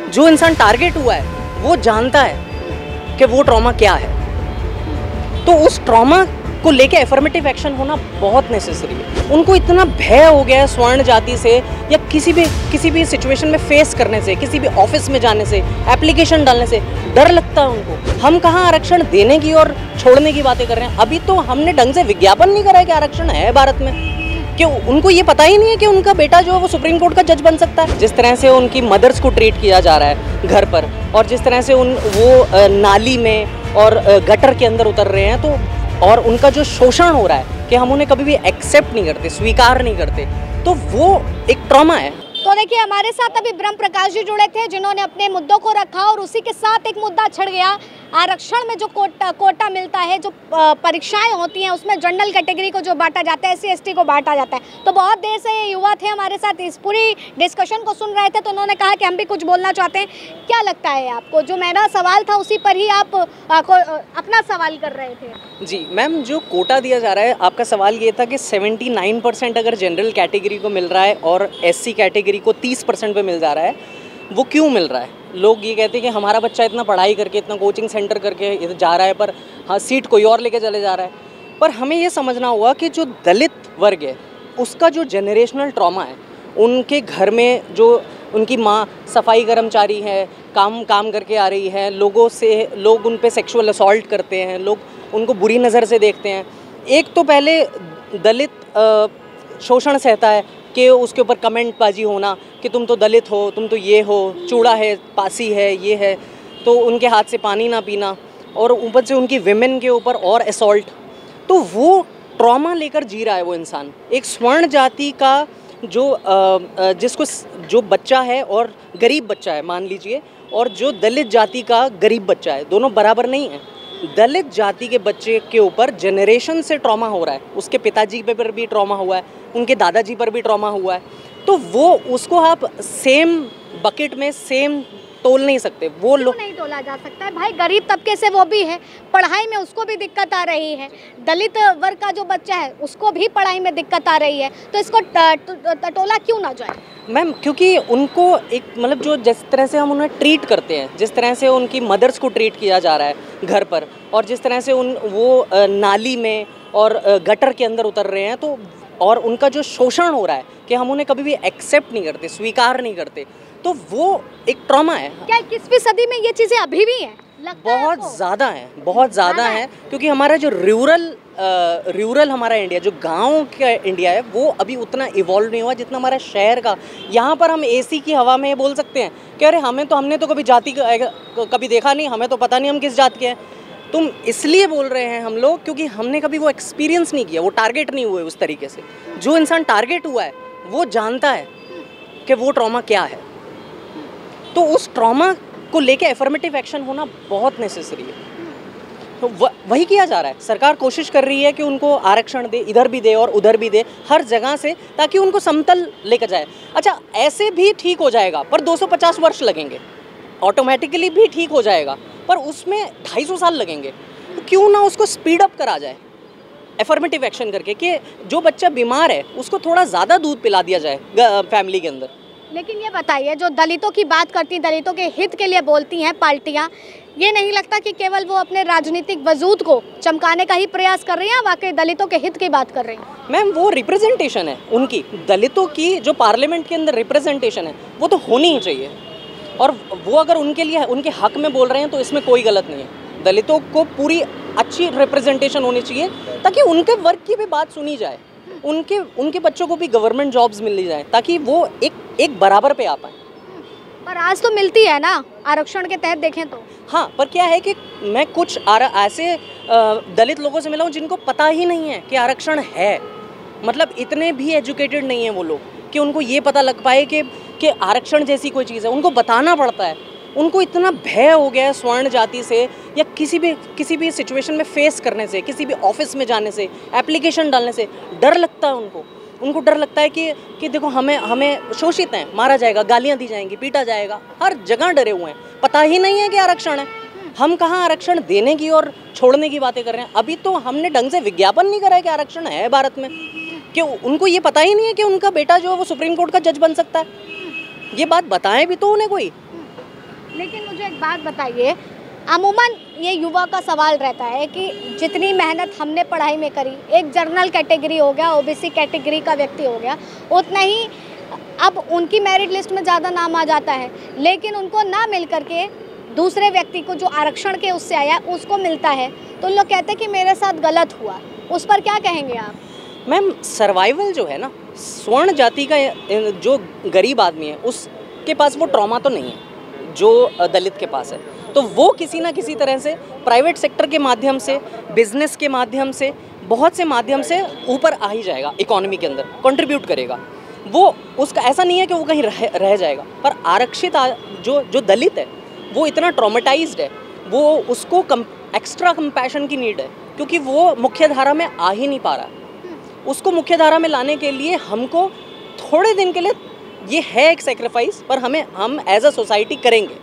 जो इंसान टारगेट हुआ है वो जानता है कि वो ट्रॉमा क्या है, तो उस ट्रॉमा को लेके एफर्मेटिव एक्शन होना बहुत नेसेसरी है। उनको इतना भय हो गया है स्वर्ण जाति से या किसी भी सिचुएशन में फेस करने से, किसी भी ऑफिस में जाने से, एप्लीकेशन डालने से डर लगता है उनको। हम कहाँ आरक्षण देने की और छोड़ने की बातें कर रहे हैं। अभी तो हमने ढंग से विज्ञापन नहीं करा है कि आरक्षण है भारत में, कि उनको ये पता ही नहीं है कि उनका बेटा जो है वो सुप्रीम कोर्ट का जज बन सकता है। जिस तरह से उनकी मदर्स को ट्रीट किया जा रहा है घर पर, और जिस तरह से वो नाली में और गटर के अंदर उतर रहे हैं, तो और उनका जो शोषण हो रहा है कि हम उन्हें कभी भी एक्सेप्ट नहीं करते, स्वीकार नहीं करते, तो वो एक ट्रॉमा है। तो देखिए, हमारे साथ अभी ब्रह्म प्रकाश जी जुड़े थे जिन्होंने अपने मुद्दों को रखा और उसी के साथ एक मुद्दा छिड़ गया। आरक्षण में जो कोटा मिलता है, जो परीक्षाएं होती हैं उसमें जनरल कैटेगरी को जो बांटा जाता है, SC ST को बांटा जाता है। तो बहुत देर से ये युवा थे हमारे साथ, इस पूरी डिस्कशन को सुन रहे थे, तो उन्होंने कहा कि हम भी कुछ बोलना चाहते हैं। क्या लगता है आपको, जो मेरा सवाल था उसी पर ही आप अपना सवाल कर रहे थे? जी मैम, जो कोटा दिया जा रहा है, आपका सवाल ये था कि 79% अगर जनरल कैटेगरी को मिल रहा है और SC कैटेगरी को 30% पे मिल जा रहा है, वो क्यों मिल रहा है? लोग ये कहते हैं कि हमारा बच्चा इतना पढ़ाई करके, इतना कोचिंग सेंटर करके इधर जा रहा है, पर हाँ सीट कोई और लेके चले जा रहा है। पर हमें ये समझना होगा कि जो दलित वर्ग है उसका जो जनरेशनल ट्रॉमा है, उनके घर में जो उनकी माँ सफाई कर्मचारी है, काम करके आ रही है, लोग उन पे सेक्सुअल असॉल्ट करते हैं, लोग उनको बुरी नज़र से देखते हैं। एक तो पहले दलित शोषण सहता है कि उसके ऊपर कमेंट बाजी होना कि तुम तो दलित हो, तुम तो ये हो, चूड़ा है, पासी है, ये है, तो उनके हाथ से पानी ना पीना, और ऊपर से उनकी विमेन के ऊपर और असॉल्ट। तो वो ट्रॉमा लेकर जी रहा है वो इंसान। एक स्वर्ण जाति का जो बच्चा है और गरीब बच्चा है मान लीजिए, और जो दलित जाति का गरीब बच्चा है, दोनों बराबर नहीं है। दलित जाति के बच्चे के ऊपर जनरेशन से ट्रॉमा हो रहा है, उसके पिताजी पर भी ट्रॉमा हुआ है, उनके दादाजी पर भी ट्रॉमा हुआ है, तो वो उसको आप सेम बकेट में सेम तोल नहीं सकते। वो लोग नहीं तोला जा सकता है भाई, गरीब तबके से वो भी है, पढ़ाई में उसको भी दिक्कत आ रही है। दलित वर्ग का जो बच्चा है उसको भी पढ़ाई में दिक्कत आ रही है, तो इसको टटोला क्यों ना जाए? मैम, क्योंकि उनको एक मतलब जो जिस तरह से हम उन्हें ट्रीट करते हैं, जिस तरह से उनकी मदर्स को ट्रीट किया जा रहा है घर पर, और जिस तरह से वो नाली में और गटर के अंदर उतर रहे हैं, तो और उनका जो शोषण हो रहा है कि हम उन्हें कभी भी एक्सेप्ट नहीं करते, स्वीकार नहीं करते, तो वो एक ट्रॉमा है। क्या 21वीं सदी में ये चीज़ें अभी भी हैं? बहुत ज़्यादा है, बहुत ज़्यादा है, क्योंकि हमारा जो रूरल हमारा इंडिया, जो गांव का इंडिया है, वो अभी उतना इवॉल्व नहीं हुआ जितना हमारा शहर का। यहाँ पर हम AC की हवा में बोल सकते हैं कि अरे हमने तो कभी जाति कभी देखा नहीं, हमें तो पता नहीं हम किस जात के हैं। तुम इसलिए बोल रहे हैं हम लोग क्योंकि हमने कभी वो एक्सपीरियंस नहीं किया, वो टारगेट नहीं हुए उस तरीके से। जो इंसान टारगेट हुआ है वो जानता है कि वो ट्रॉमा क्या है, तो उस ट्रॉमा को लेके एफर्मेटिव एक्शन होना बहुत नेसेसरी है। तो वही किया जा रहा है। सरकार कोशिश कर रही है कि उनको आरक्षण दे, इधर भी दे और उधर भी दे, हर जगह से, ताकि उनको समतल लेकर जाए। अच्छा, ऐसे भी ठीक हो जाएगा, पर 250 वर्ष लगेंगे। ऑटोमेटिकली भी ठीक हो जाएगा, पर उसमें 250 साल लगेंगे। तो क्यों ना उसको स्पीड अप करा जाए एफर्मेटिव एक्शन करके, कि जो बच्चा बीमार है उसको थोड़ा ज़्यादा दूध पिला दिया जाए फैमिली के अंदर। लेकिन ये बताइए, जो दलितों की बात करती, दलितों के हित के लिए बोलती हैं पार्टियां, ये नहीं लगता कि केवल वो अपने राजनीतिक वजूद को चमकाने का ही प्रयास कर रही हैं, वाकई दलितों के हित की बात कर रही हैं? मैम, वो रिप्रेजेंटेशन है उनकी, दलितों की जो पार्लियामेंट के अंदर रिप्रेजेंटेशन है, वो तो होनी ही चाहिए। और वो अगर उनके लिए, उनके हक में बोल रहे हैं, तो इसमें कोई गलत नहीं है। दलितों को पूरी अच्छी रिप्रेजेंटेशन होनी चाहिए, ताकि उनके वर्ग की भी बात सुनी जाए, उनके बच्चों को भी गवर्नमेंट जॉब्स मिल जाए, ताकि वो एक बराबर पे आ पाए। पर आज तो मिलती है ना आरक्षण के तहत, देखें तो। हाँ, पर क्या है कि मैं कुछ ऐसे दलित लोगों से मिला हूँ जिनको पता ही नहीं है कि आरक्षण है। मतलब इतने भी एजुकेटेड नहीं है वो लोग कि उनको ये पता लग पाए कि आरक्षण जैसी कोई चीज़ है। उनको बताना पड़ता है। उनको इतना भय हो गया है स्वर्ण जाति से या किसी भी सिचुएशन में फेस करने से, किसी भी ऑफिस में जाने से, एप्लीकेशन डालने से डर लगता है उनको डर लगता है कि देखो हमें शोषित हैं, मारा जाएगा, गालियाँ दी जाएंगी, पीटा जाएगा। हर जगह डरे हुए हैं, पता ही नहीं है कि आरक्षण है। हम कहाँ आरक्षण देने की और छोड़ने की बातें कर रहे हैं। अभी तो हमने ढंग से विज्ञापन नहीं करा है कि आरक्षण है भारत में, कि उनको ये पता ही नहीं है कि उनका बेटा जो है वो सुप्रीम कोर्ट का जज बन सकता है। ये बात बताएं भी तो उन्हें कोई। लेकिन मुझे एक बात बताइए, अमूमन ये युवा का सवाल रहता है कि जितनी मेहनत हमने पढ़ाई में करी, एक जनरल कैटेगरी हो गया, ओबीसी कैटेगरी का व्यक्ति हो गया, उतना ही अब उनकी मेरिट लिस्ट में ज़्यादा नाम आ जाता है, लेकिन उनको ना मिल करके दूसरे व्यक्ति को जो आरक्षण के उससे आया उसको मिलता है, तो लोग कहते हैं कि मेरे साथ गलत हुआ। उस पर क्या कहेंगे आप? मैम, सर्वाइवल जो है ना, स्वर्ण जाति का जो गरीब आदमी है उसके पास वो ट्रॉमा तो नहीं है जो दलित के पास है। तो वो किसी ना किसी तरह से प्राइवेट सेक्टर के माध्यम से, बिजनेस के माध्यम से, बहुत से माध्यम से ऊपर आ ही जाएगा, इकोनॉमी के अंदर कंट्रीब्यूट करेगा। वो उसका ऐसा नहीं है कि वो कहीं रह जाएगा। पर आरक्षित जो दलित है वो इतना ट्रॉमेटाइज्ड है, वो उसको एक्स्ट्रा कंपैशन की नीड है, क्योंकि वो मुख्य धारा में आ ही नहीं पा रहा। उसको मुख्य धारा में लाने के लिए हमको थोड़े दिन के लिए ये है एक सेक्रीफाइस, पर हम एज अ सोसाइटी करेंगे।